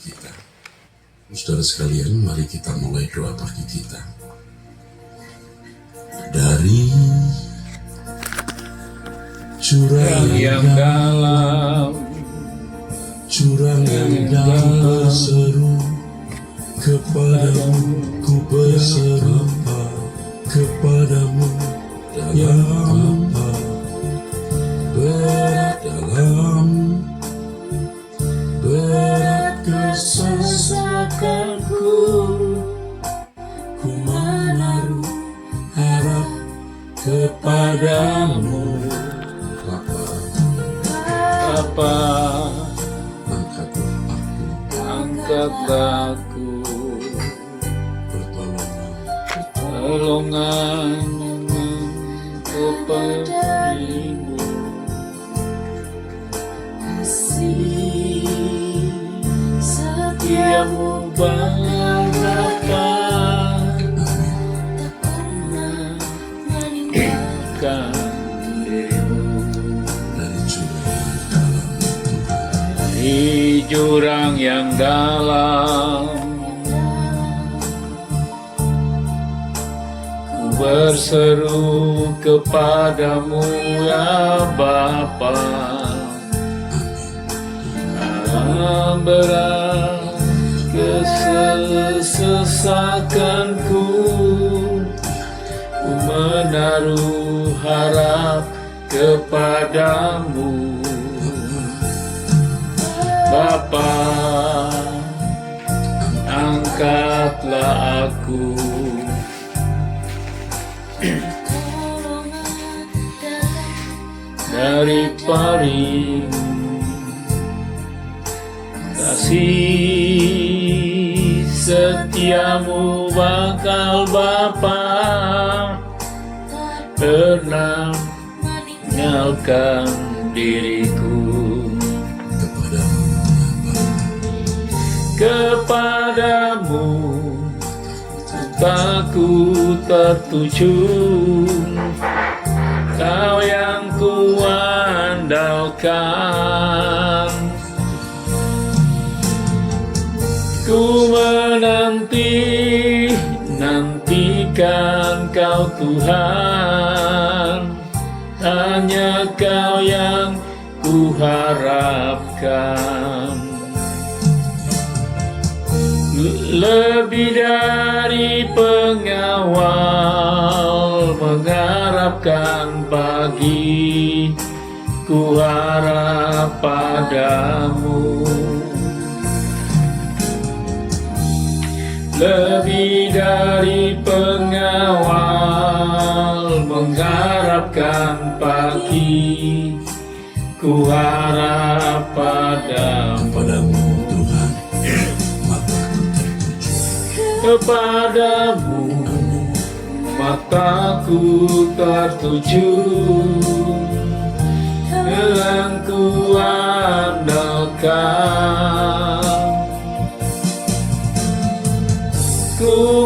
kita. Saudara sekalian, mari kita mulai doa pagi kita. Dari jurang yang dalam, jurang yang dalam, seru kepadamu, ku berseru kepadamu, ya Bapa. Berat dalam, berat kesesakanku, ku menaruh harap kepadamu. Bapa, angkatlah aku, pertolongan kepadamu. Kasih setiamu Bapa, tak pernah meninggalkan dirimu. Dari jurang yang dalam, ku berseru kepadamu, ya Bapa. Berat kesesakanku, ku menaruh harap kepadamu. Bapa, angkatlah aku, dari paring. Kasih setiamu bakal Bapa, pernah meninggalkan diriku. Kepadamu cintaku tertuju, Kau yang ku andalkan. Ku nantikan Kau Tuhan, hanya Kau yang ku harapkan. Lebih dari pengawal mengharapkan pagi, ku harap padamu. Lebih dari pengawal mengharapkan pagi, ku harap padamu Tuhan. Kepadamu mataku tertuju, yang ku andalkan. Ku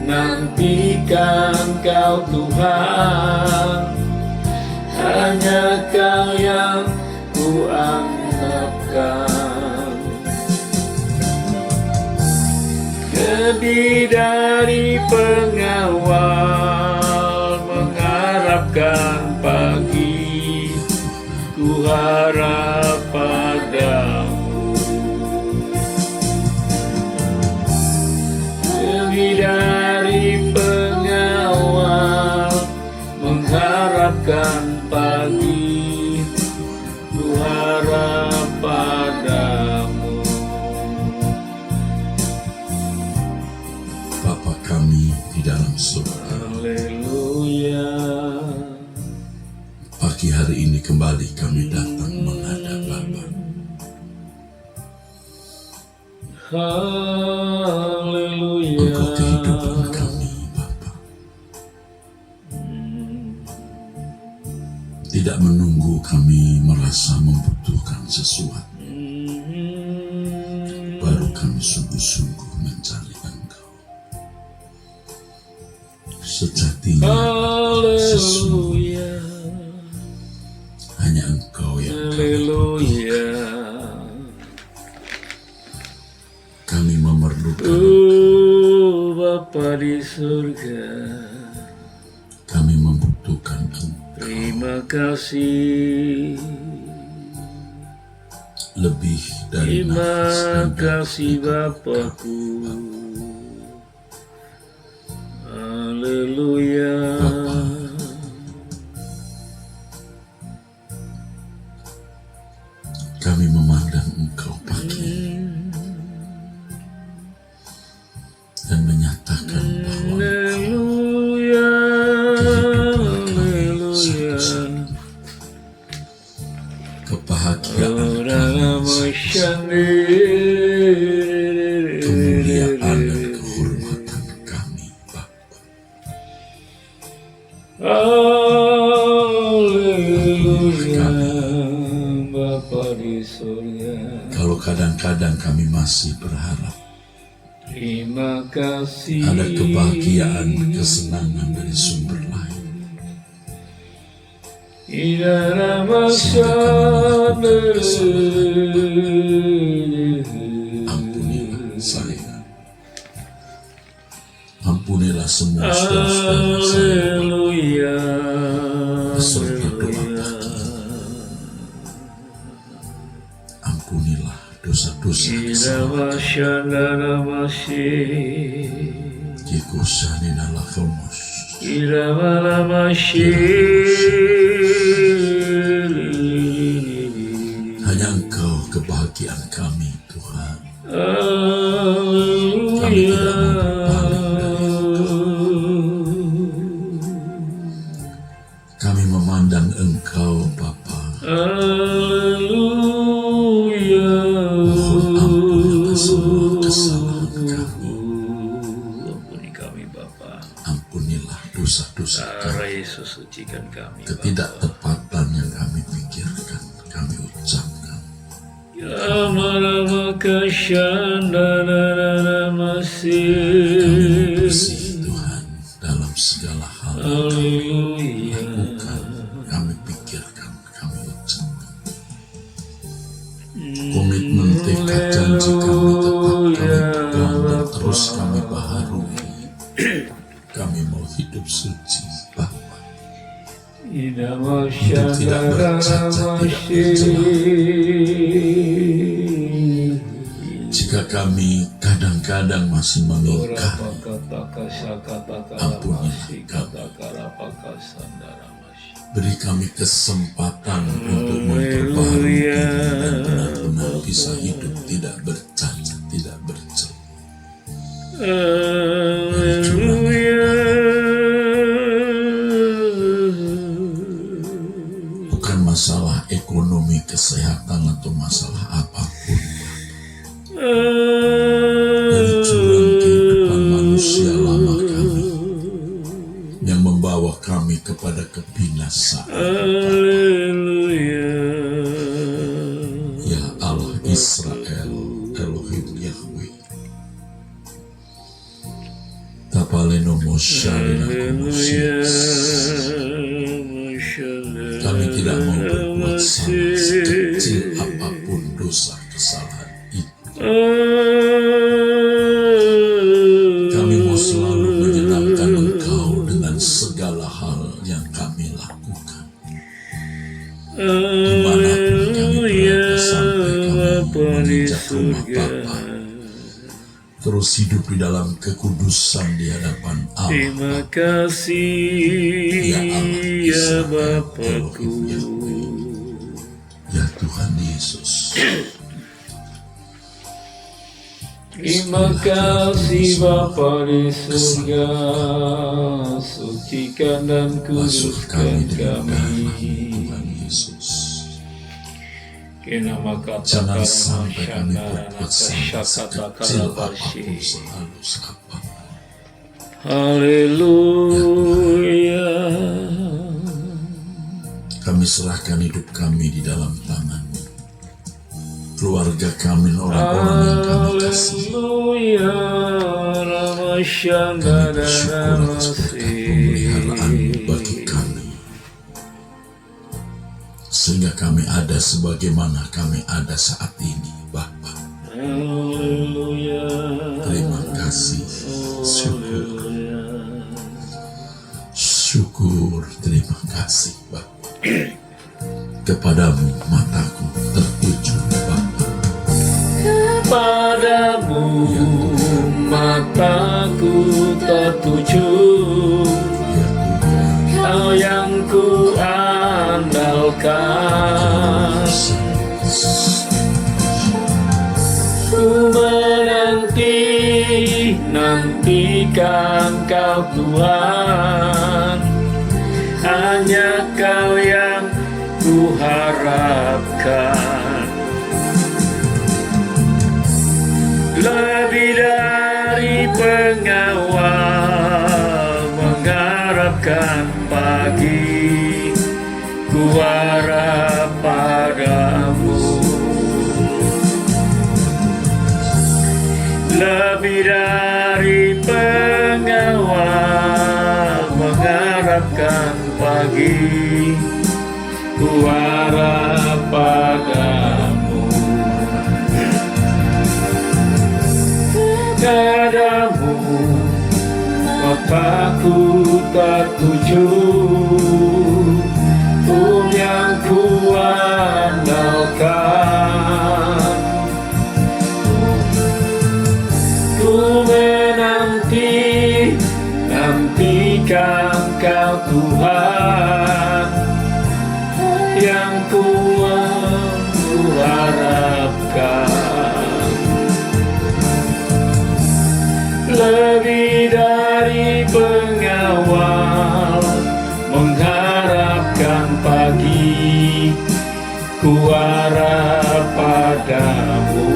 nantikan Kau Tuhan, hanya Kau yang ku andalkan. Lebih dari pengawal mengharapkan pagi, ku harap padamu. Lebih dari pengawal mengharapkan pagi, ku harap padamu. Bapa kami di dalam surga, haleluya. Pagi hari ini kembali kami datang menghadap Bapa. Haleluya. Engkau kehidupan kami, Bapa. Tidak menunggu kami merasa membutuhkan sesuatu, baru kami sungguh-sungguh mencari Engkau. Sejatinya, sesungguhnya hanya Engkau yang Haleluya. Bapa di surga, kami membutuhkan Engkau terima kasih. lebih dari Terima nafas dan kasih detak Bapakku. Haleluya. Bapa, kami memandang Engkau pagi dan menyatakan bahwa Haleluya. kehidupan kami Haleluya. satu-satunya, kebahagiaan Orang kami kemuliaan dan kehormatan kami, Bapa. Haleluya. Bapa di surga, Kalau kadang-kadang kami masih berharap terima kasih. ada kebahagiaan, kesenangan dari sumber lain, Idara sehingga kami melakukan kesalahan. ampunilah saya, ampunilah semua saudara-saudara saya, Haleluya. beserta doa pagi. Ampunilah dosa-dosa kesalahan. Kikusaninalah khomos. Hanya Engkau kebahagiaan kami, Tuhan. Kami tidak mau berpaling dari Engkau. Kami memandang Engkau, Bapa. Mohon ampunilah semua kesalahan kami. Ampuni kami Bapa. Ampunilah dosa-dosa kami. Yesus, sucikan kami. Ketidaktepatan yang kami pikirkan, kami ucapkan. Kami Bersih Tuhan dalam segala hal yang kami lakukan, kami pikirkan, kami ucapkan. Komitmen tekad janji kami tetap kami pegang dan terus kami baharui. Kami mau hidup suci, Bapa. Hidup tidak bercacat, tidak bercela. Jika kami kadang-kadang masih mengingkari, ampunilah kami. Beri kami kesempatan untuk memperbaharui diri dan benar-benar bisa hidup tidak bercacat, tidak bercela. Dari curang bukan masalah ekonomi, kesehatan, atau masalah apapun. Dari curang kehidupan manusia lama kami yang membawa kami kepada kebinasaan. Ya Allah Israel, Elohim Yahweh, Tapaleno Moshalina Komosias. Kami tidak mau berbuat salah, sekecil apapun dosa kesalahan itu. Kami mau selalu menyenangkan Engkau dengan segala hal yang kami lakukan. Dimanapun kami berada sampai kami menginjak rumah Bapa, terus hidup di dalam kekudusan di hadapan Allah. Terima kasih Ya Allah ya Israel, Bapakku. Elohim Yahweh, ya Tuhan Yesus. Terima kasih Bapa di surga, sucikan dan Basuh kuduskan kami dengan darah kami. Tuhan Yesus. Kenama Jangan katakan sampai kami masyarakat berbuat salah sekecil apapun, sehalus apapun. Haleluya. Kami serahkan hidup kami di dalam tangan-Mu. Keluarga kami, orang-orang yang kami kasih. Haleluya. Kami bersyukur atas berkat pemeliharaan-Mu bagi kami, sehingga kami ada sebagaimana kami ada saat ini, Bapa. Haleluya. Terima kasih, syukur. kepadamu mataku tertuju Bapa. Kepadamu mataku tertuju, Kau yang ku andalkan. Ku nantikan Kau Tuhan, hanya Kau yang ku harapkan. Lebih dari pengawal mengharapkan pagi, ku harap padamu. Lebih dari pengawal mengharapkan pagi, ku harap padamu. Padamu mataku tertuju, yang ku andalkan. Ku nantikan Kau Tuhan, yang ku harapkan. Lebih dari pengawal mengharapkan pagi, ku harap padamu.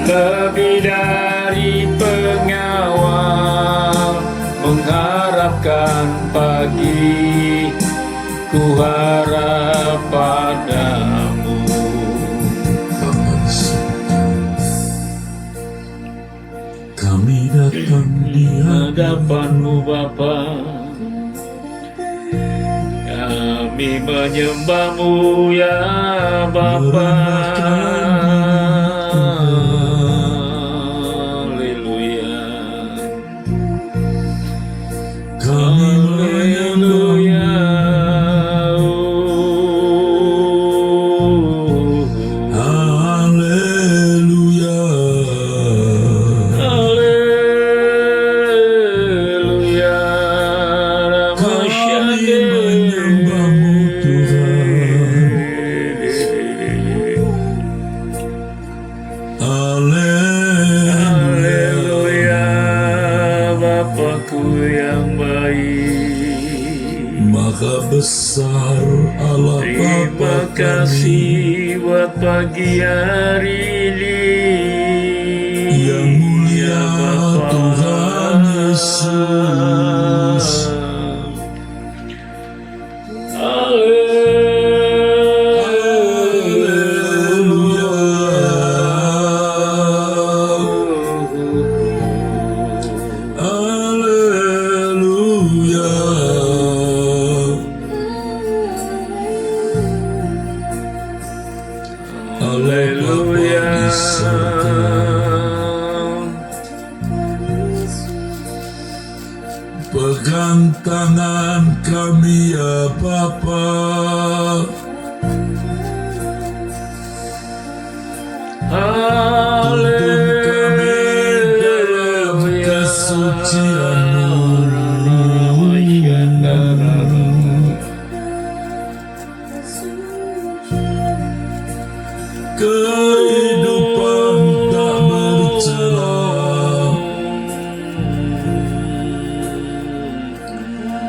Lebih dari pengawal mengharapkan pagi, ku harap padamu. Kami datang di hadapan-Mu Bapa, kami menyembah-Mu ya Bapa. Besar Allah Terima kasih buat pagi hari ini yang mulia Tuhan Yesus. Pegang tangan kami ya Bapa, tuntun kami dalam kesucian-Mu. Kehidupan tak bercela,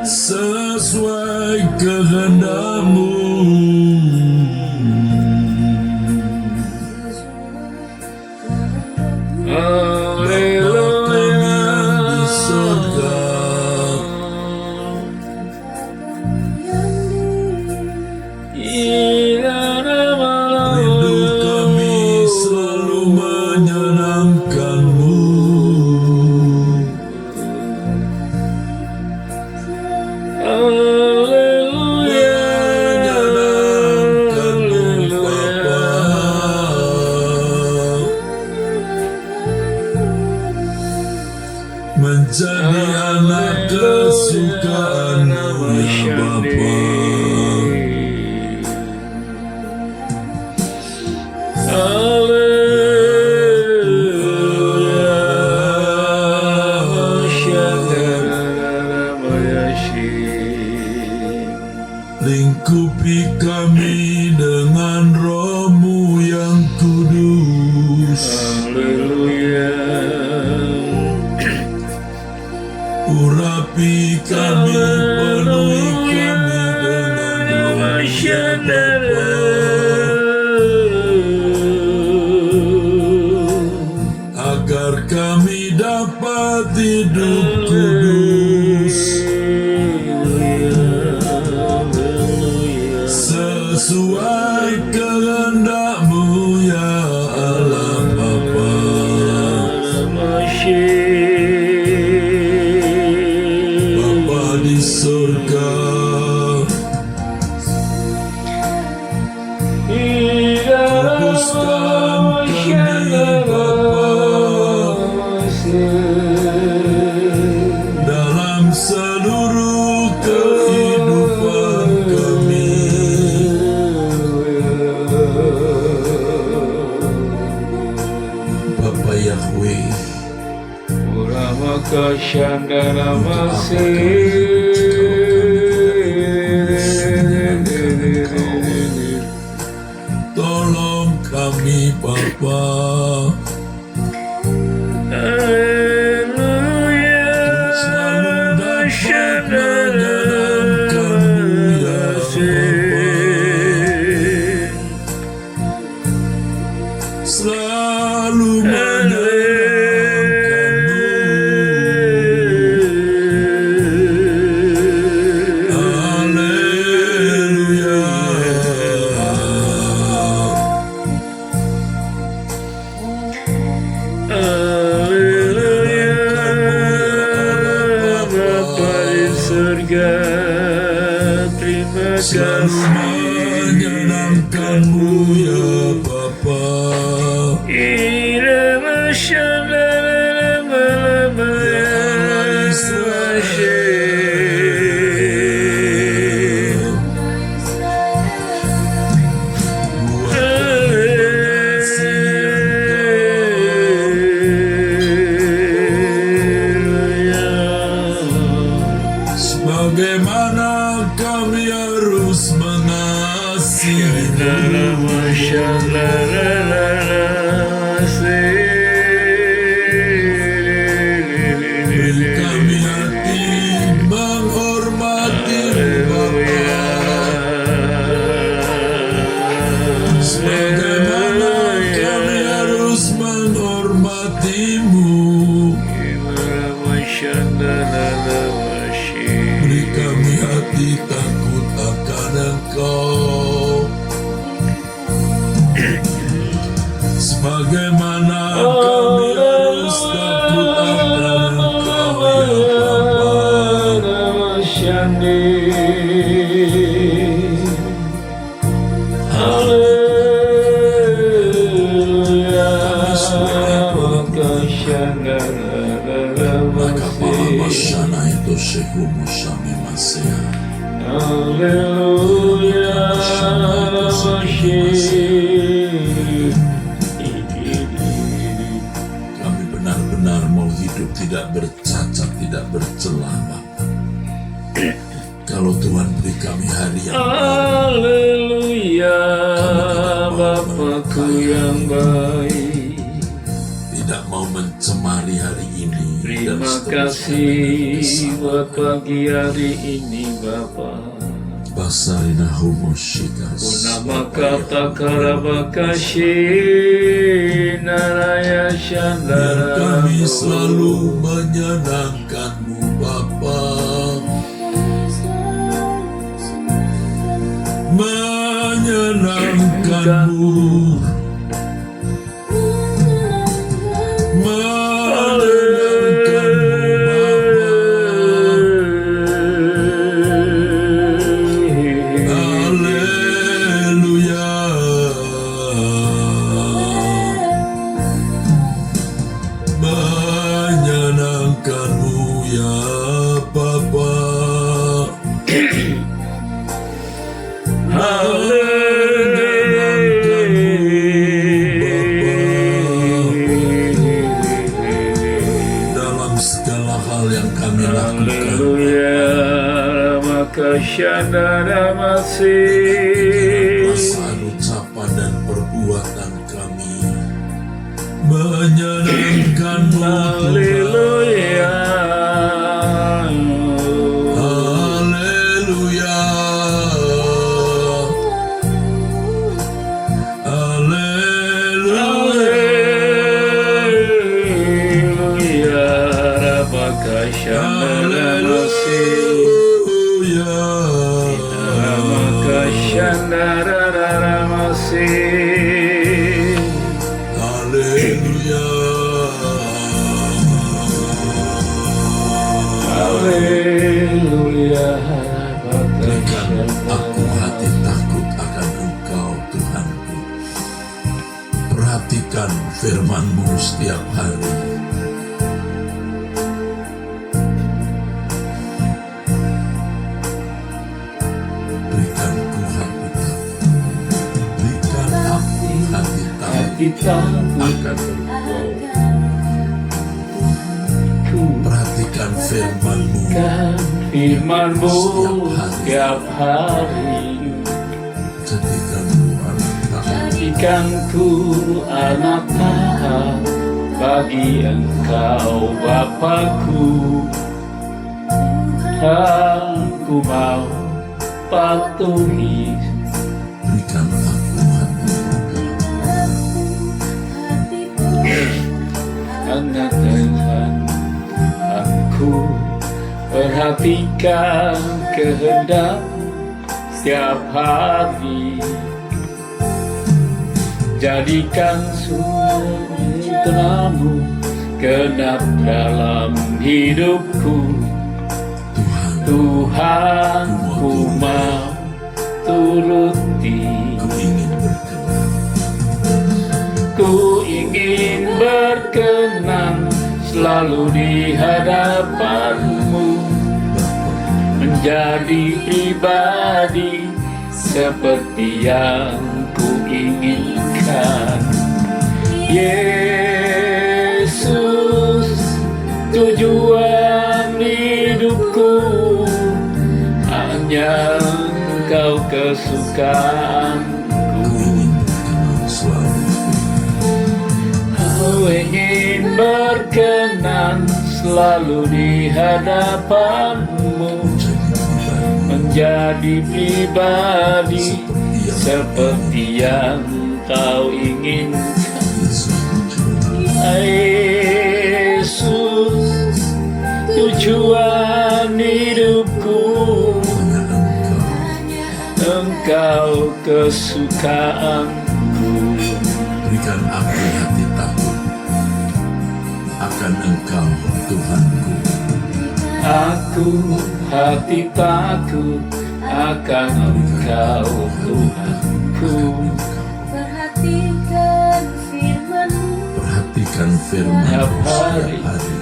sesuai kehendak-Mu. Bapa kami yang di surga, rindu kami kehendak-Mu ya Allah Bapa. Bapa di surga, fokuskan kami Bapa dalam seluruh kehidupan kami. Bapa Yahweh, tolong kami Bapa. Selalu menyenangkan-Mu. Haleluya. Bapa di surga, terima Selalu kasih. menyenangkan-Mu ya Bapa. Sebagaimana kami harus mengasihi-Mu. Beri kami hati menghormati-Mu Bapa. Sebagaimana kami harus menghormati-Mu. Beri kami hati takut akan Engkau. Sebagaimana kami harus takut akan Engkau ya Bapa. Maka para masyana itu sekumu sami masya. Kami benar-benar mau hidup tidak bercacat, tidak bercela Bapa. Kalau Tuhan beri kami hari yang baru, Haleluya, Bapakku yang baik. tidak mau mencemari hari ini. Dan Terima seterusnya kasih dengan kesalahan. buat pagi hari ini Bapa. Basarina homoshikas. Nama kata karabakashi naraya Biar shandara. kami selalu menyenangkan-Mu Bapa. Menyenangkan-Mu. Haleluya. Menyenangkan-Mu ya Bapa. Dalam segala hal yang kami lakukan, Haleluya, maka syadara masih. perasaan, ucapan, dan perbuatan kami menyenangkan-Mu Tuhan. Haleluya. Haleluya. Haleluya. Haleluya, Rabaka syadara masih. Haleluya. Rabaka syadara masih. kasih. Haleluya. Haleluya. Berikan aku hati takut akan Engkau Tuhanku. Perhatikan firman-Mu setiap hari. Berikan aku hati takut. Berikan aku hati takut Kita akan Engkau. Perhatikan firman-Mu kan firman-Mu setiap hari. jadikan ku anak taat. Jadikan ku anak taat bagi Engkau Bapakku. Aku mau patuhi. Berikan aku hati Anak Tuhan, aku perhatikan kehendak setiap hari. Jadikan sunnah-Mu genap dalam hidupku. Tuhan, ku mau turuti. Ku ingin berkenan Selalu di hadapan-Mu, menjadi pribadi seperti yang ku inginkan. Yesus, tujuan hidupku, hanya Engkau kesukaanku. Aku ingin berkenan selalu di hadapan-Mu, menjadi pribadi seperti yang Kau inginkan. Yesus, tujuan hidupku, Engkau kesukaanku. Berikan aku hati takut akan Engkau Tuhanku. Aku hati takut akan Engkau Tuhanku. Perhatikan firman-Mu Perhatikan firman-Mu Setiap setiap hari. hari.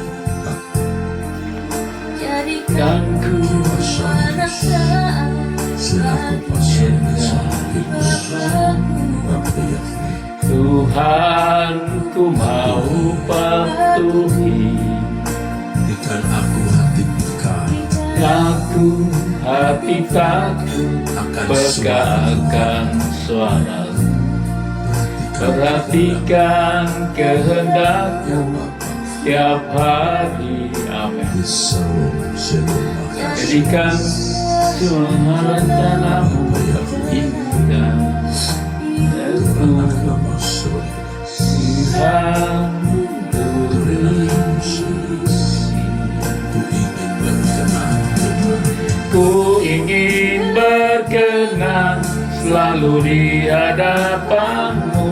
jadikan ku anak taat Selaku pasal Bapa Tuhan, ku mau patuhi. Berikan aku hati peka Aku hati takut akan peka akan suara-Mu. Perhatikan kehendak-Mu setiap hari. Amin. Jadikan semua rencana-Mu indah. Tuhan, ku ingin berkenan selalu di hadapan-Mu,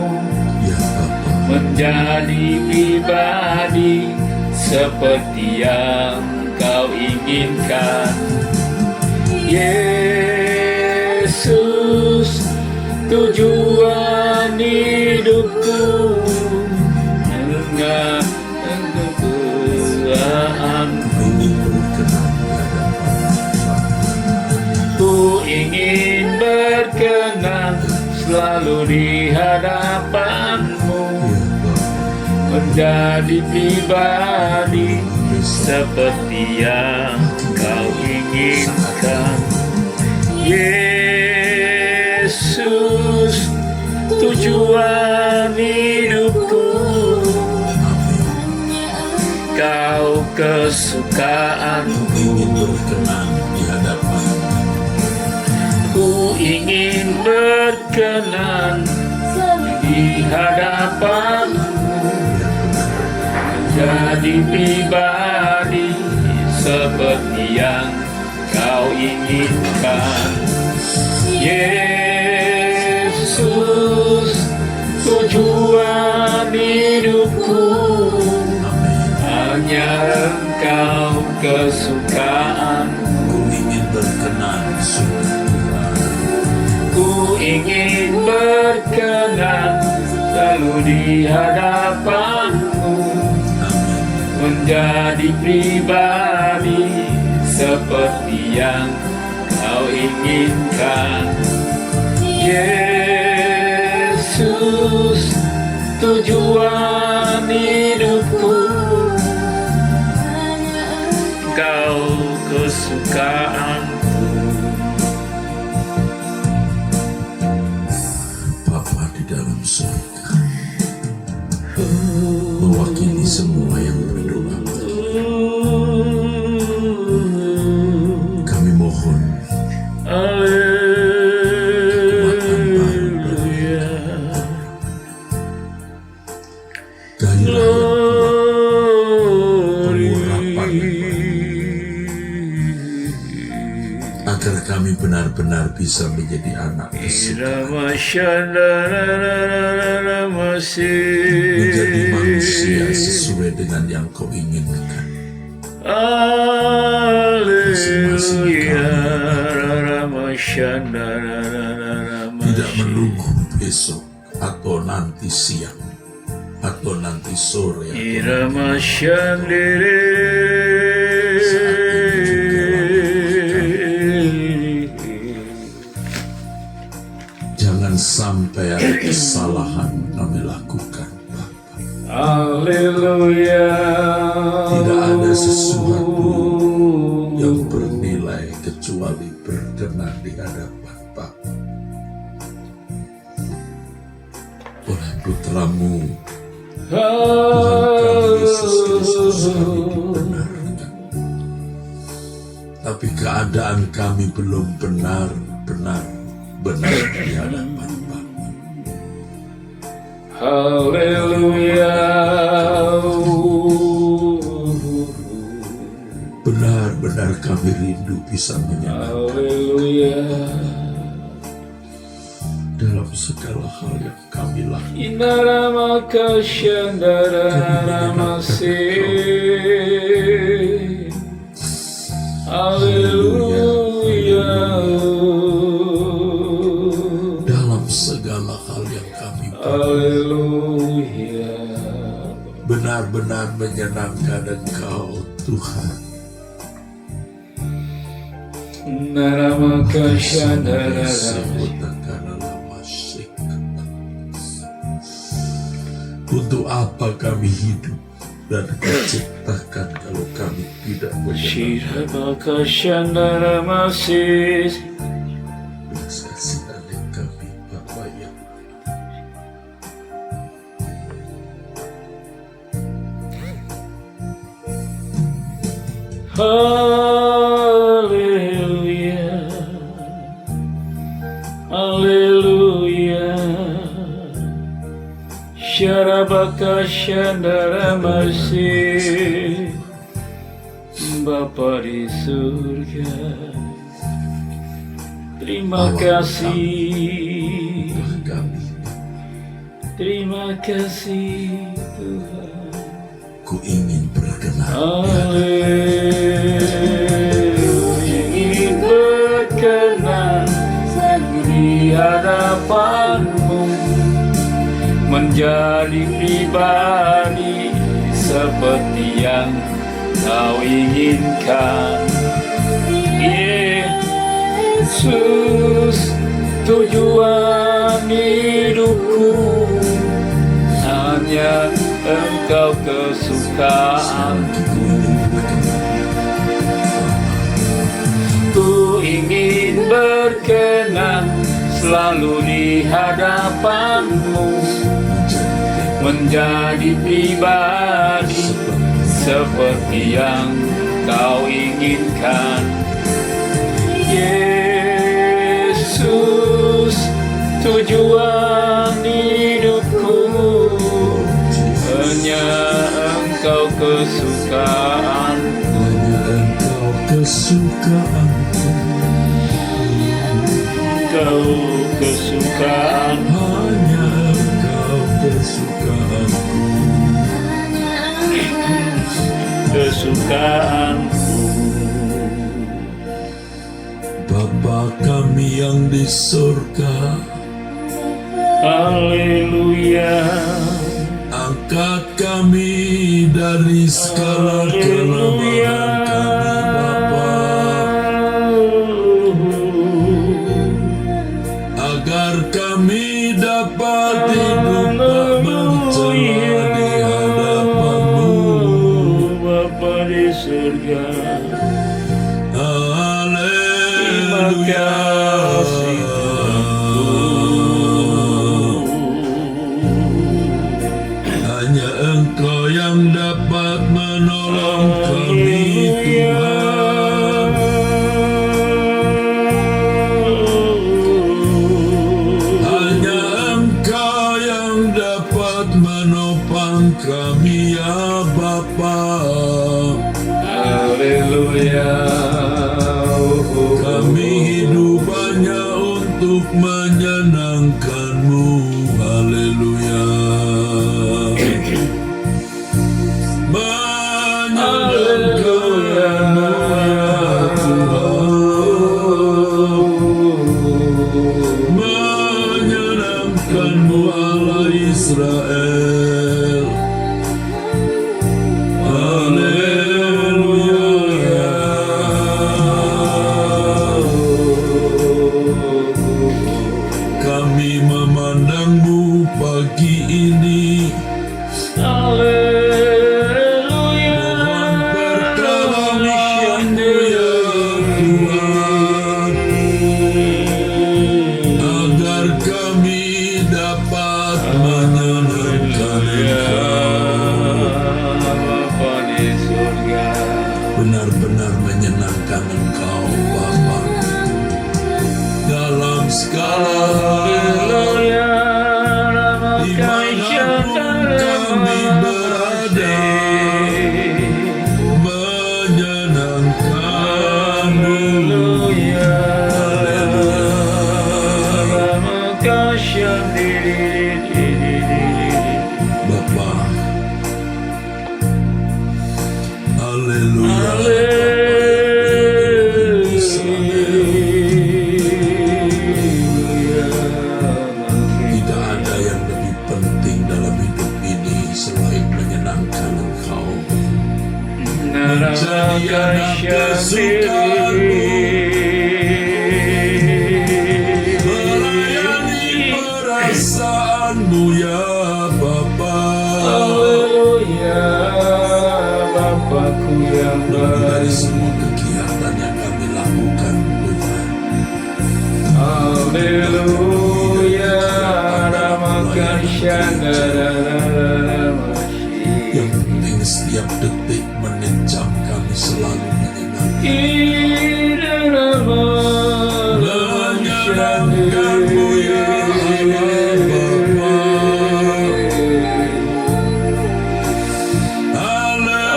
menjadi pribadi seperti yang Kau inginkan. Yesus, tujuan hidupku, dengan Tuhanku. Ku ingin berkenan selalu di hadapan-Mu, menjadi pribadi seperti yang Kau inginkan. Yesus, tujuan hidupku, Kau kesukaanku. Ku ingin berkenan di hadapan-Mu, menjadi pribadi seperti yang Kau inginkan. Yesus, kesukaan. Ku ingin berkenan sungguh Tuhan. Ku ingin berkenan selalu di hadapan-Mu, Amin. menjadi pribadi seperti yang Kau inginkan. Yesus, tujuan hidupku, Kau kesukaanku. Bapa di dalam surga, mewakili semua yang berdoa, kami mohon Haleluya. gairah yang kuat, pengurapan yang baik, agar kami benar-benar bisa menjadi anak kesukaan, menjadi manusia sesuai dengan yang Kau inginkan. Tidak menunggu besok atau nanti siang atau nanti sore atau jangan sampai ada kesalahan kami lakukan, Bapa. Haleluya. Tidak ada sesuatu yang bernilai kecuali berkenan di hadapan Bapa. Oleh Putra-Mu Tuhan kami Yesus Kristus kami dibenarkan. Tapi keadaan kami belum benar di hadapan Bapa. Haleluya. Benar-benar kami rindu bisa menyenangkan Haleluya. dalam segala hal yang kami lakukan. Inarama kasyandara namase. Haleluya. Dalam segala hal yang kami Haleluya. benar-benar menyenangkan Engkau, Tuhan. Narama kasyandara. Untuk apa kami hidup dan diciptakan kalau kami tidak menyenangkan? Shiraba kasyandara masis. Belas kasihan kami, Bapa yang Haleluya. Haleluya. Syarabaka syandara masih Bapa di surga. Terima kasih. kami. Terima kasih Tuhan. Ku ingin berkenan Haleluya. Ingin berkenan di hadapan-Mu, menjadi pribadi seperti yang Kau inginkan. Yesus, tujuan hidupku, hanya Engkau kesukaanku. Ku ingin berkenan selalu di hadapan-Mu, menjadi pribadi seperti yang Kau inginkan. Yesus, tujuan hidupku, hanya Engkau kesukaanku. Engkau kesukaanku, Engkau kesukaan, hanya Engkau kesukaanku. kesukaanku. yang di surga. Haleluya. Angkat kami dari segala kelemahan kami, Bapa, agar kami dapat hidup tak mencela di hadapan-Mu, Bapa di surga. Haleluya. Hanya Engkau yang dapat menolong kami, Tuhan. Hanya Engkau yang dapat menopang kami, ya Bapa. Haleluya. Kami hidup hanya untuk menyenangkan-Mu. Haleluya. Menyenangkan-Mu, ya Tuhan. Menyenangkan-Mu, Allah Israel. Haleluya. Kami memandang-Mu pagi ini. Mohon pertolongan-Mu, ya Tuhan, agar kami dapat menyenangkan Engkau. Bapa di surga. Benar-benar menyenangkan Engkau, Bapa, dalam segala hal, dimanapun kami berada. Menyenangkan-Mu. Bapa, haleluya. Tidak ada yang lebih penting dalam hidup ini selain menyenangkan Engkau, menjadi anak kesukaan-Mu, melayani perasaan-Mu, ya Bapa. Haleluya. Bapakku yang Lebih dari baik. semua kegiatan yang kami lakukan, Tuhan, Haleluya. Ramakan syandara-ramashi. yang penting setiap detik menit jam kami selalu menyenangkan. Menyenangkan-Mu, ya Allah Bapa.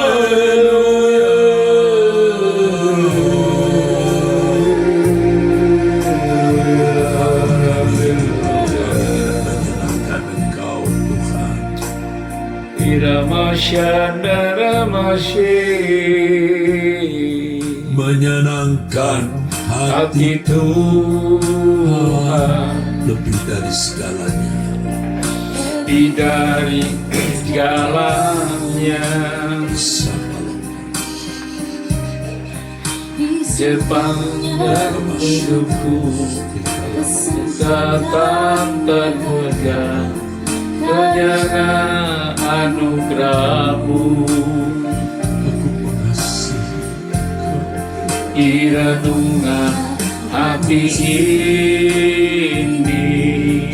Haleluya. Menyenangkan Engkau, Tuhan. Irama syandara-mashi. Menyenangkan hati Hati Tuhan. lebih dari segalanya. Lebih dari segalanya. Sepanjang hidupku tetap terpegang kenyang anugerah-Mu. Aku mengasihi Irenungan hati ini,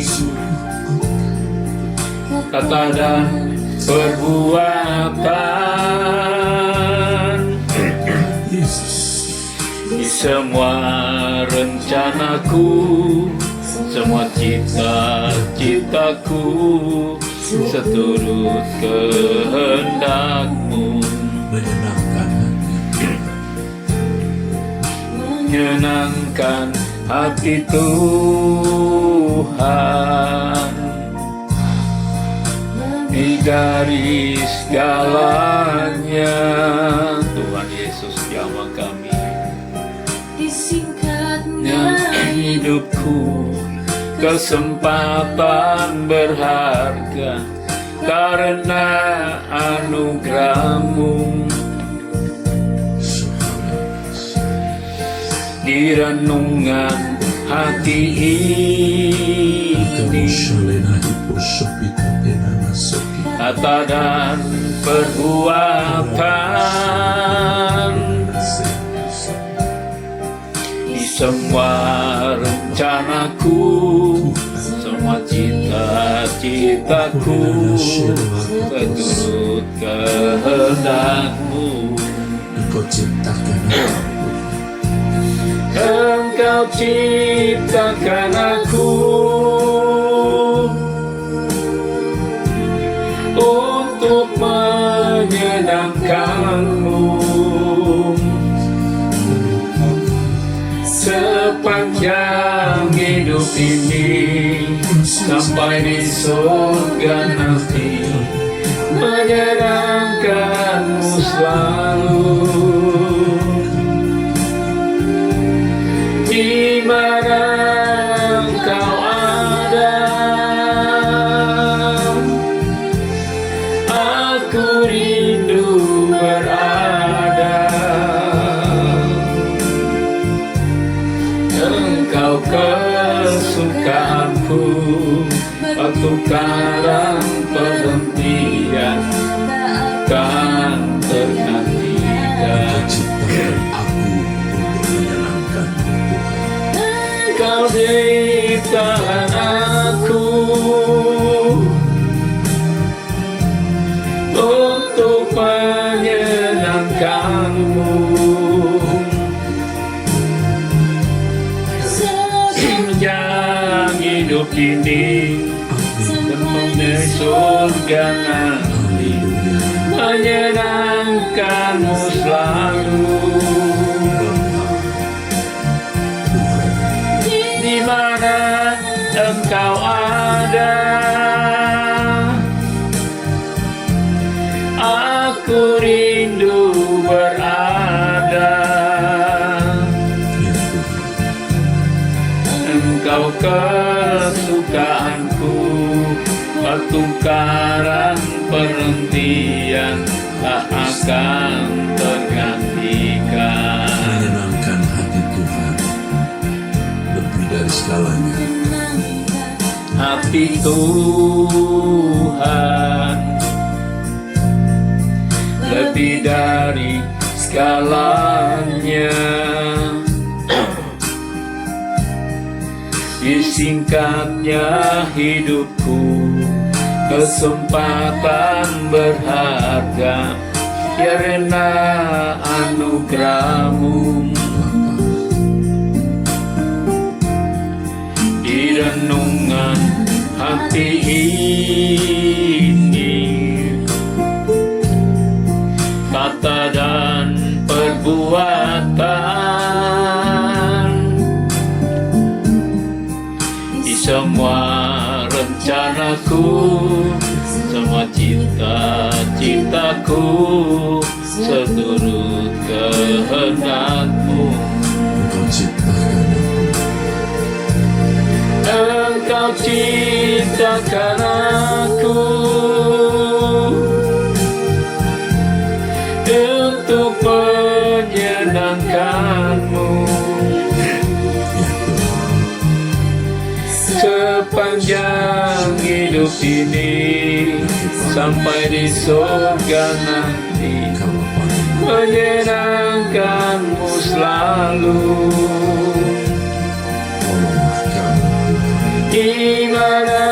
kata dan perbuatan, Yesus. di semua rencanaku, semua cita-citaku, seturut kehendak-Mu. Menyenangkan hati, Menyenangkan hati Tuhan, di garis segalanya. Tuhan Yesus, jamaah kami, disingkatnya hidupku kesempatan berharga karena anugerah-Mu. Di renungan hati ini kata dan perbuatan di semua rencanaku, semua cita-citaku seturut kehendak-Mu. Engkau ciptakan Engkau ciptakan aku untuk menyenangkan-Mu sepanjang hidup ini sampai di surga nanti, menyenangkan-Mu selalu. Di mana Engkau ada, aku rindu berada. Engkau kesukaanku, pertukaran perhentian kan tergantikan. Engkau ciptakan aku untuk menyenangkan-Mu sepanjang hidup ini sampai surga nanti, menyenangkan-Mu selalu. Di mana Engkau ada, aku rindu berada. Engkau kesukaanku, pertukaran perhentian tak akan tergantikan. menyenangkan hati Tuhan lebih dari segalanya. Hati Tuhan lebih dari segalanya. Disingkatnya hidupku, kesempatan berharga karena anugerah-Mu. Di renungan hati ini, kata dan perbuatan, di semua rencanaku, semua cita-citaku seturut kehendak-Mu. Engkau ciptakan Engkau ciptakan aku untuk menyenangkan-Mu sepanjang hidup ini sampai di surga nanti, menyenangkan-Mu selalu. Di mana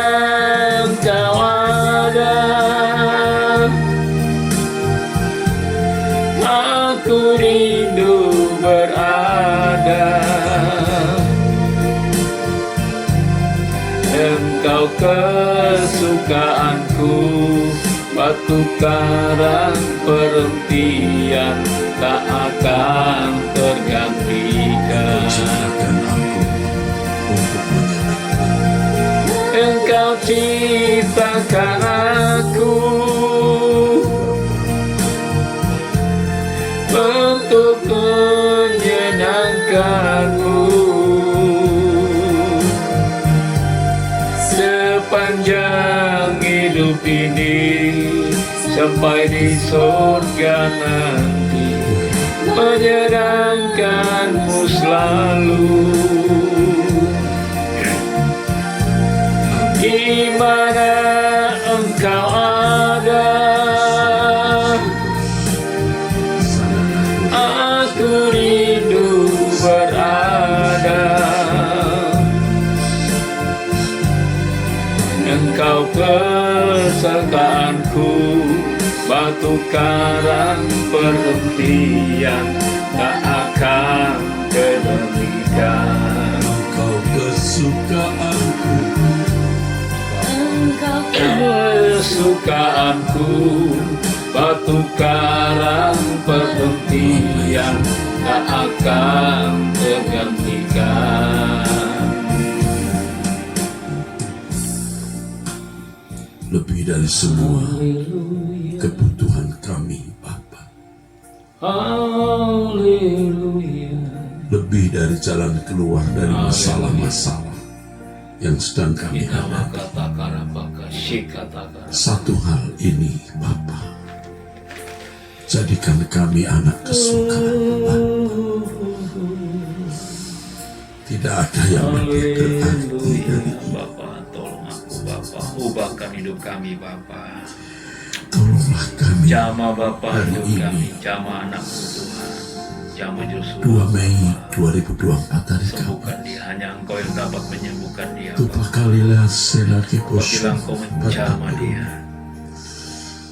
Engkau ada, aku rindu berada. Engkau kesukaanku, pertukaran perhentian tak akan tergantikan. Engkau ciptakan aku untuk menyenangkan-Mu sepanjang hidup ini sampai di surga nanti, menyenangkanmu selalu. Di mana engkau ada, aku rindu berada. Engkau kesukaanku, batu karang perhentian, tak akan terhentikan. Engkau kesukaanku, kesukaanku, batu karang perhentian, tak akan tergantikan. lebih dari semua kebutuhan kami, Bapa. Haleluya. Lebih dari jalan keluar dari masalah-masalah yang sedang kami hadapi. Satu hal ini, Bapa, jadikan kami anak kesukaan, Bapa. Tidak ada yang lebih berarti dari ini. Bapa, tolong aku, Bapa. Ubahkan hidup kami, Bapa. Tolonglah kami Jama Bapa hari hidup ini, kami, jama anakmu Tuhan. Jama Joshua. 2 Mei 2024 hari Sembuhkan kami. dia, hanya Engkau yang dapat menyembuhkan dia. Tupa kalilah senaki Apabila posya Engkau menjama dia,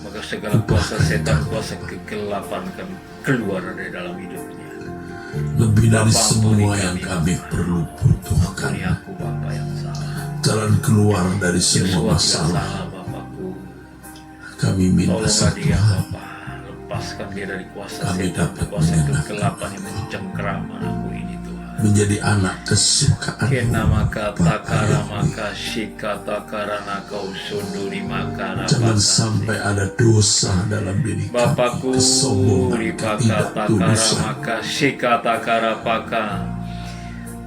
maka segala kuasa setan, kuasa kegelapan kami keluar dari dalam hidupnya. lebih dari Bapa, semua ampuni yang kami, kami perlu butuhkan. Ampuni aku Bapa yang salah. Jalan keluar dari Yosua semua tidak masalah. salah Bapakku. Kami minta Tolonglah satu dia hal. Bapa. Lepaskan dia dari kuasa Kami setan, dapat kuasa menyenangkan kegelapan yang mencengkeram anakku ini Tuhan. menjadi anak kesukaan. Kena maka takara maka shika takara nakau sunduri makara Jangan baka. sampai ada dosa dalam diri kami, Bapakku kesombongan, ripaka takara ketidaktulusan, maka shika takara paka.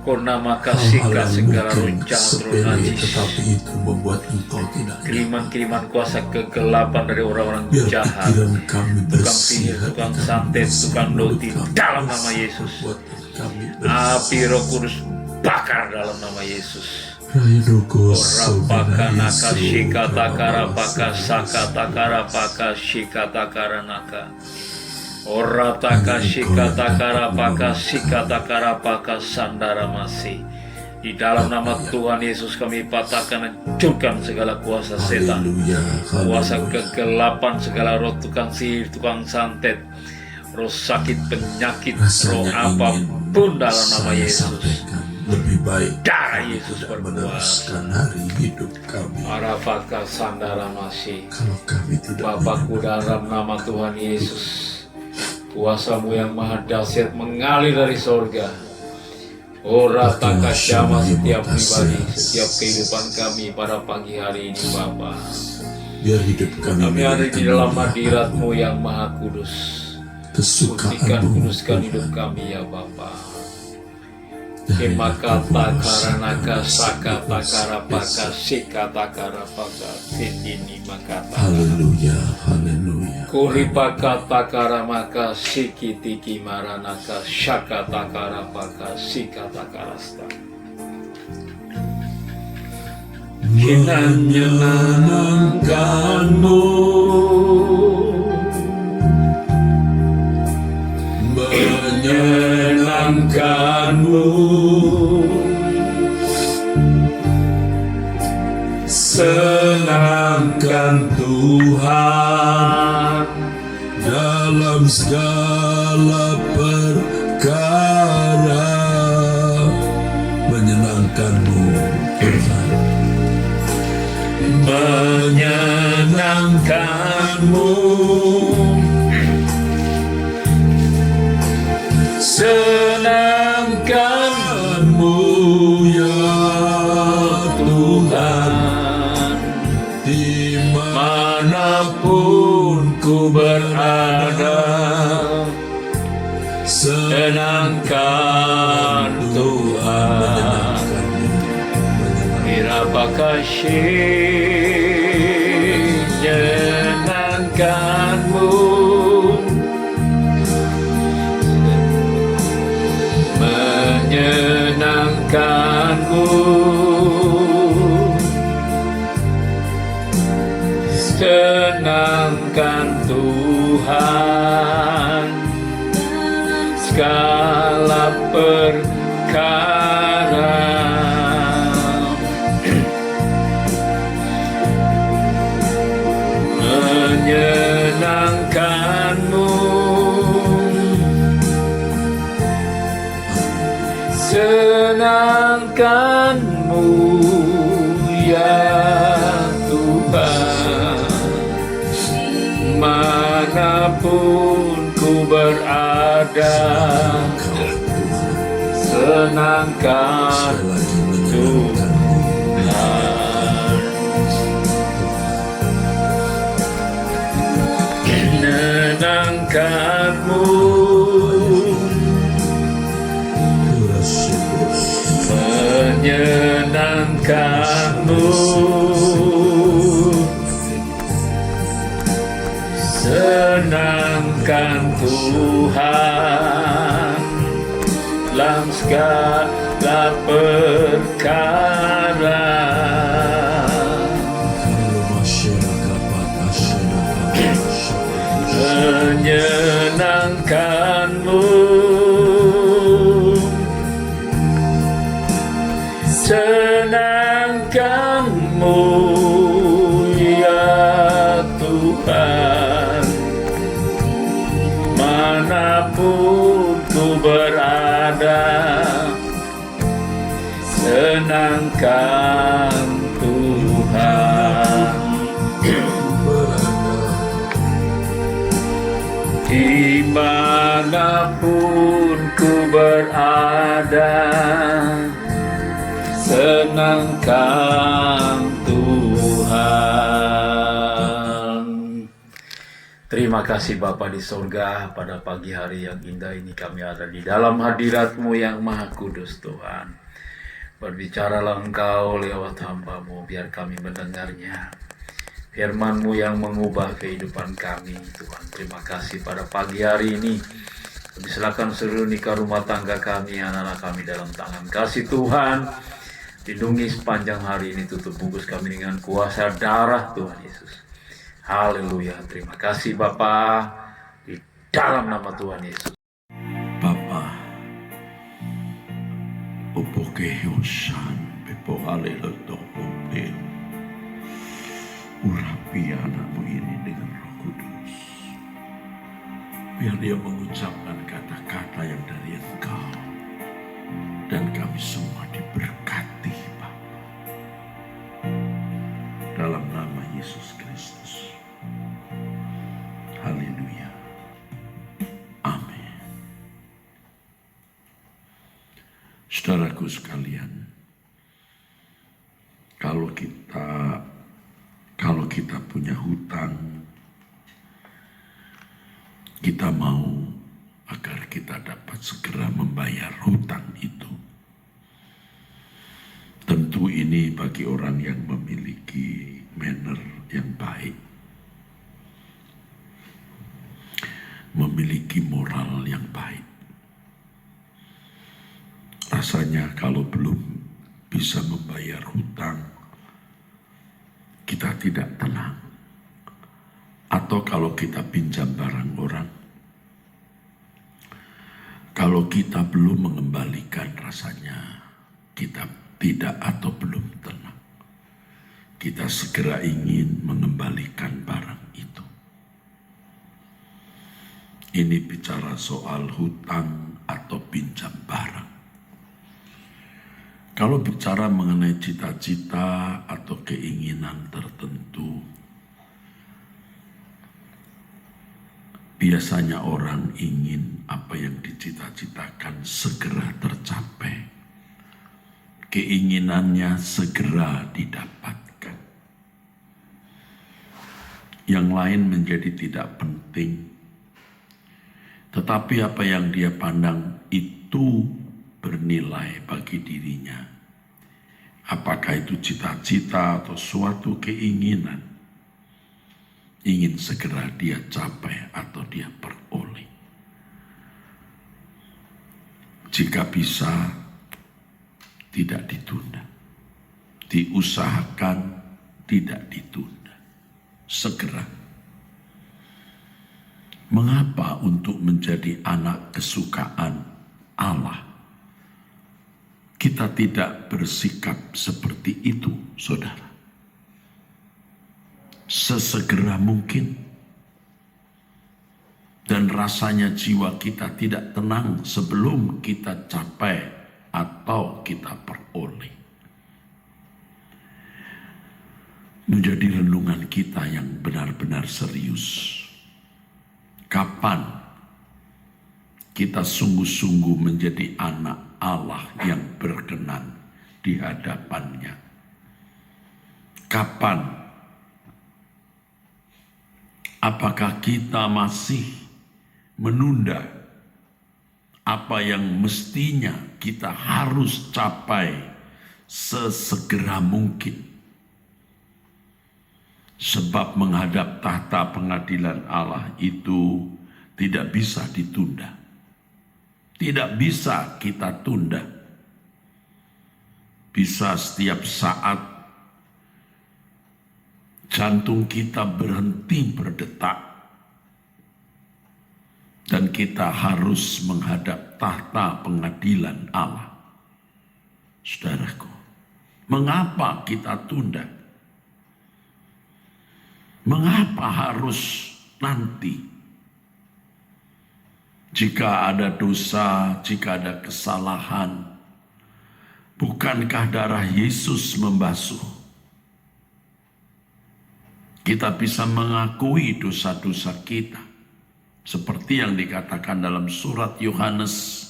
Kona maka hal-hal shika yang segala mungkin runcang sepele najis. tetapi itu membuat engkau tidak nyaman. Kiriman-kiriman kuasa kegelapan dari orang-orang Biar jahat, pikiran kami tukang bersih, sihir, hati tukang kami santet, bersih, tukang mulut doti, kami dalam bersih, nama Yesus. buat kami bersih. Api Roh Kudus bakar dalam nama Yesus. Raya Doko Rapaka Sobena naka Yesu, shika takara Bapa paka Yesus. saka takara paka shika takara naka. Orataka shika takara paka shika takara paka sandara masih. Di dalam nama Tuhan Yesus kami patahkan, hancurkan segala kuasa setan, Haleluya, kuasa haleluya. kegelapan, segala roh tukang sihir, tukang santet, roh sakit, penyakit, roh Rasanya apapun ingin dalam nama saya Yesus. sampaikan, lebih baik Darah kami Yesus tidak berkuasa. meneruskan hari hidup kami Arafaka sandara masih. kalau kami tidak Bapakku dalam nama Tuhan Yesus, kuasa-Mu yang maha dahsyat mengalir dari sorga. Rataka jama setiap pribadi, setiap kehidupan kami pada pagi hari ini Bapa. biar hidup kami Kami ada di dalam kemuliaan, hadirat-Mu yang maha kudus. Putihkan, kesukaanmu, kuduskan Tuhan. hidup kami ya Bapa. Dari Kemakata kuasa karanaka kuasa saka takara paka kuasa. sika takara paka tindini makata. Haleluya, haleluya. Kuripaka takara maka siki tiki maranaka shaka takara paka sika takara sta. Menyenangkanmu, Menyenangkanmu, senangkan Tuhan dalam segala perkara. Menyenangkanmu, Tuhan. menyenangkanmu, senangkanmu Ya Tuhan, manapun ku berada, senangkan Tuhan. Irapa kasih menyenangkanmu, menyenangkanmu, senangkan Tuhan segala perkara. Menyenangkanmu, senangkanmu ya Tuhan, manapun ku berada, senangkan Tuhan. Menyenangkanmu, menyenangkanmu, senangkan Tuhan dalam segala perkara. Menyenangkanmu, senangkanmu ya Tuhan, manapun ku berada, senangkan Tuhan. Dimanapun ku berada, senangkan Tuhan. Terima kasih Bapa di sorga, pada pagi hari yang indah ini kami ada di dalam hadirat-Mu yang maha kudus Tuhan. Berbicaralah Engkau lewat hamba-Mu, biar kami mendengarnya. Firman-Mu yang mengubah kehidupan kami Tuhan. Terima kasih pada pagi hari ini. Kami silakan seluruh nikah rumah tangga kami, anak-anak kami dalam tangan kasih Tuhan. Lindungi sepanjang hari ini, tutup bungkus kami dengan kuasa darah Tuhan Yesus. Haleluya. Terima kasih Bapa, di dalam nama Tuhan Yesus. Bapa, opoke yosan bepo haleluya. Urapi anakmu ini dengan Roh Kudus. Biar dia mengucapkan kata-kata yang dari Engkau. Dan kami semua diberkati Bapa. Dalam nama Yesus Kristus. Haleluya. Amin. Saudaraku sekalian, kalau kita punya hutang, kita mau agar kita dapat segera membayar hutang itu. Tentu ini bagi orang yang memiliki manner yang baik, memiliki moral yang baik. Rasanya kalau belum bisa membayar hutang, kita tidak tenang. Atau kalau kita pinjam barang orang, kalau kita belum mengembalikan, rasanya kita tidak atau belum tenang. Kita segera ingin mengembalikan barang itu. Ini bicara soal hutang atau pinjam barang. Kalau bicara mengenai cita-cita atau keinginan tertentu, biasanya orang ingin apa yang dicita-citakan segera tercapai. Keinginannya segera didapatkan. Yang lain menjadi tidak penting. Tetapi apa yang dia pandang itu bernilai bagi dirinya. Apakah itu cita-cita atau suatu keinginan ingin segera dia capai atau dia peroleh. Jika bisa, tidak ditunda. Diusahakan, tidak ditunda. Segera. Mengapa untuk menjadi anak kesukaan Allah kita tidak bersikap seperti itu, saudara? Sesegera mungkin. Dan rasanya jiwa kita tidak tenang sebelum kita capai atau kita peroleh. Menjadi renungan kita yang benar-benar serius. Kapan kita sungguh-sungguh menjadi anak Allah yang berkenan di hadapannya? Kapan? Apakah kita masih menunda apa yang mestinya kita harus capai sesegera mungkin? Sebab menghadap tahta pengadilan Allah itu tidak bisa ditunda. Tidak bisa kita tunda. Bisa setiap saat jantung kita berhenti berdetak. Dan kita harus menghadap tahta pengadilan Allah. Saudaraku, mengapa kita tunda? Mengapa harus nanti? Jika ada dosa, jika ada kesalahan, bukankah darah Yesus membasuh? Kita bisa mengakui dosa-dosa kita. Seperti yang dikatakan dalam surat Yohanes.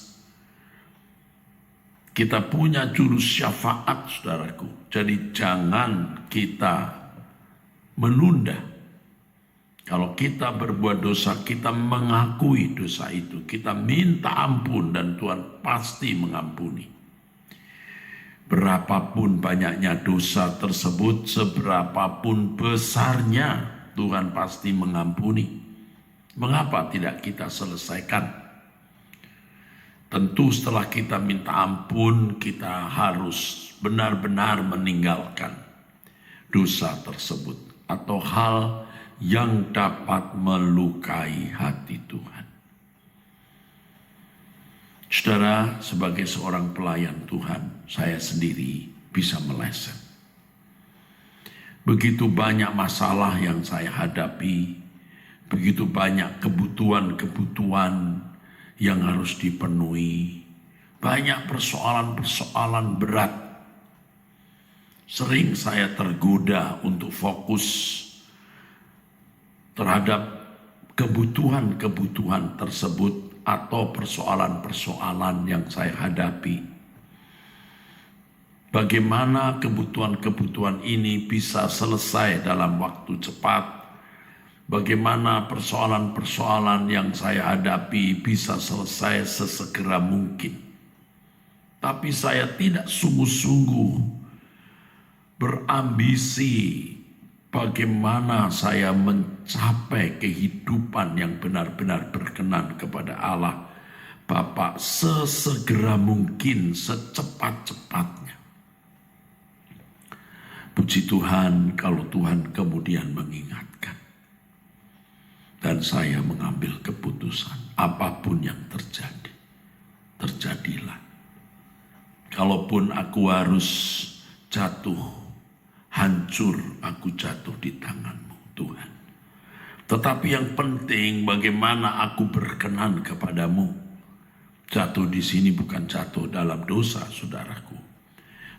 Kita punya juru syafaat, saudaraku. Jadi jangan kita menunda. Kalau kita berbuat dosa, kita mengakui dosa itu. Kita minta ampun dan Tuhan pasti mengampuni. Berapapun banyaknya dosa tersebut, seberapapun besarnya, Tuhan pasti mengampuni. Mengapa tidak kita selesaikan? Tentu setelah kita minta ampun, kita harus benar-benar meninggalkan dosa tersebut atau hal yang dapat melukai hati Tuhan. Saudara, sebagai seorang pelayan Tuhan, saya sendiri bisa meleset. Begitu banyak masalah yang saya hadapi, begitu banyak kebutuhan-kebutuhan yang harus dipenuhi, banyak persoalan-persoalan berat. Sering saya tergoda untuk fokus terhadap kebutuhan-kebutuhan tersebut atau persoalan-persoalan yang saya hadapi. Bagaimana kebutuhan-kebutuhan ini bisa selesai dalam waktu cepat? Bagaimana persoalan-persoalan yang saya hadapi bisa selesai sesegera mungkin? Tapi saya tidak sungguh-sungguh berambisi bagaimana saya mencapai kehidupan yang benar-benar berkenan kepada Allah Bapa sesegera mungkin, secepat-cepatnya. Puji Tuhan kalau Tuhan kemudian mengingatkan. Dan saya mengambil keputusan apapun yang terjadi, terjadilah. Kalaupun aku harus jatuh, hancur, aku jatuh di tangan-Mu, Tuhan. Tetapi yang penting bagaimana aku berkenan kepadamu. Jatuh di sini bukan jatuh dalam dosa, saudaraku.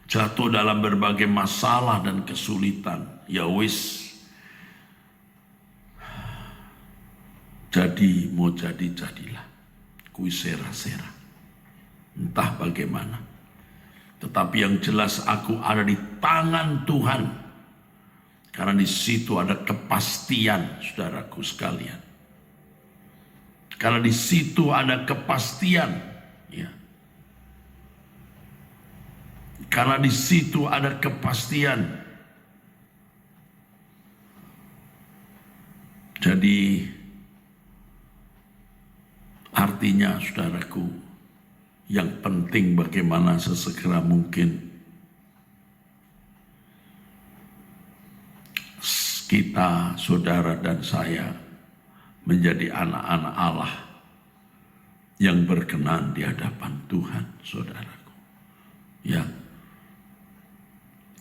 Jatuh dalam berbagai masalah dan kesulitan. Ya wis. Jadi mau jadi jadilah. Kui sera-sera. Entah bagaimana. Tetapi yang jelas aku ada di tangan Tuhan. Karena di situ ada kepastian, saudaraku sekalian. Karena di situ ada kepastian. Ya. Karena di situ ada kepastian. Jadi artinya saudaraku, yang penting bagaimana sesegera mungkin kita, saudara dan saya, menjadi anak-anak Allah yang berkenan di hadapan Tuhan, saudaraku. Ya,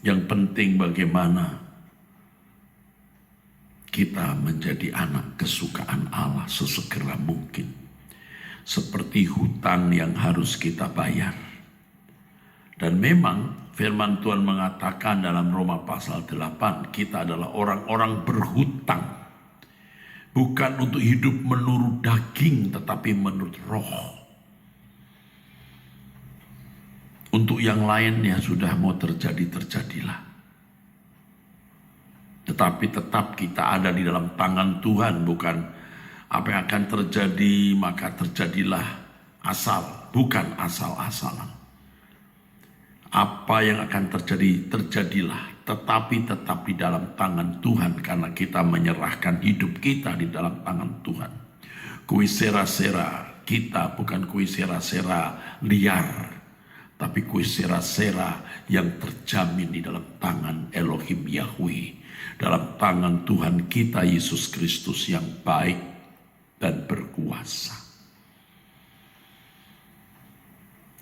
yang penting bagaimana kita menjadi anak kesukaan Allah sesegera mungkin. Seperti hutang yang harus kita bayar. Dan memang firman Tuhan mengatakan dalam Roma pasal 8, kita adalah orang-orang berhutang. Bukan untuk hidup menurut daging, tetapi menurut roh. Untuk yang lainnya sudah mau terjadi, terjadilah. Tetapi tetap kita ada di dalam tangan Tuhan, bukan apa yang akan terjadi maka terjadilah asal, bukan asal-asalan. Apa yang akan terjadi, terjadilah, tetapi tetap di dalam tangan Tuhan karena kita menyerahkan hidup kita di dalam tangan Tuhan. Kuis sera-sera kita bukan kuis sera-sera liar, tapi kuis sera-sera yang terjamin di dalam tangan Elohim Yahweh. Dalam tangan Tuhan kita Yesus Kristus yang baik dan berkuasa.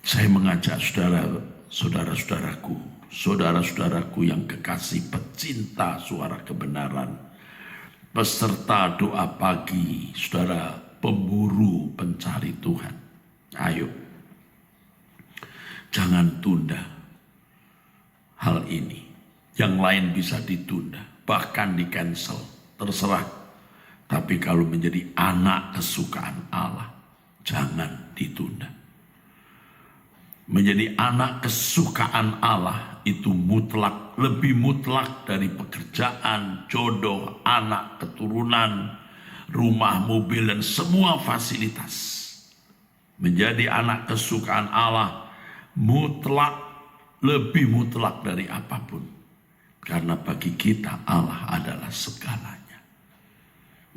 Saya mengajak saudara-saudaraku, saudara-saudaraku yang kekasih pecinta suara kebenaran, peserta doa pagi, saudara pemburu pencari Tuhan. Ayo, jangan tunda hal ini. Yang lain bisa ditunda, bahkan di-cancel, terserah. Tapi kalau menjadi anak kesukaan Allah, jangan ditunda. Menjadi anak kesukaan Allah itu mutlak, lebih mutlak dari pekerjaan, jodoh, anak, keturunan, rumah, mobil, dan semua fasilitas. Menjadi anak kesukaan Allah mutlak, lebih mutlak dari apapun. Karena bagi kita Allah adalah segalanya.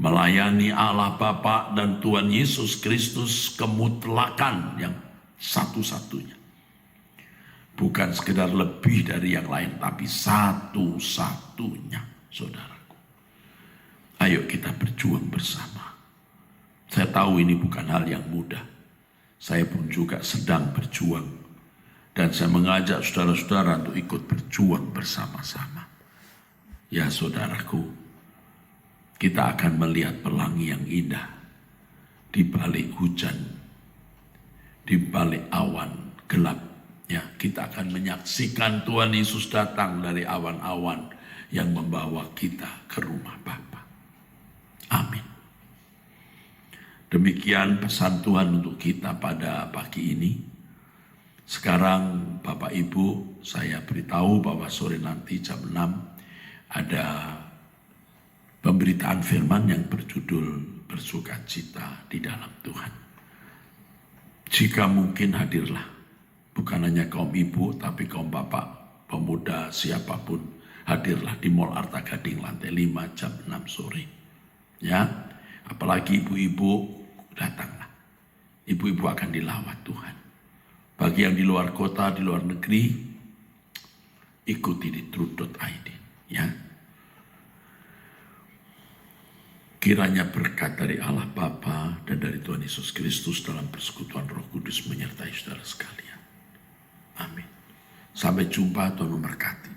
Melayani Allah Bapa dan Tuhan Yesus Kristus kemutlakan yang satu-satunya. Bukan sekedar lebih dari yang lain, tapi satu-satunya, saudaraku. Ayo kita berjuang bersama. Saya tahu ini bukan hal yang mudah. Saya pun juga sedang berjuang. Dan saya mengajak saudara-saudara untuk ikut berjuang bersama-sama. Ya saudaraku, kita akan melihat pelangi yang indah di balik hujan, di balik awan gelap. Ya, kita akan menyaksikan Tuhan Yesus datang dari awan-awan yang membawa kita ke rumah Bapa. Amin. Demikian pesan Tuhan untuk kita pada pagi ini. Sekarang Bapak Ibu, saya beritahu bahwa sore nanti jam 6 ada pemberitaan firman yang berjudul Bersukacita di dalam Tuhan. Jika mungkin hadirlah, bukan hanya kaum ibu tapi kaum bapak, pemuda, siapapun hadirlah di Mall Arta Gading lantai 5 jam 6 sore. Ya, apalagi ibu-ibu datanglah. Ibu-ibu akan dilawat Tuhan. Bagi yang di luar kota, di luar negeri, ikuti di truth.id. Ya. Kiranya berkat dari Allah Bapa dan dari Tuhan Yesus Kristus dalam persekutuan Roh Kudus menyertai saudara sekalian. Amin. Sampai jumpa, Tuhan memberkati.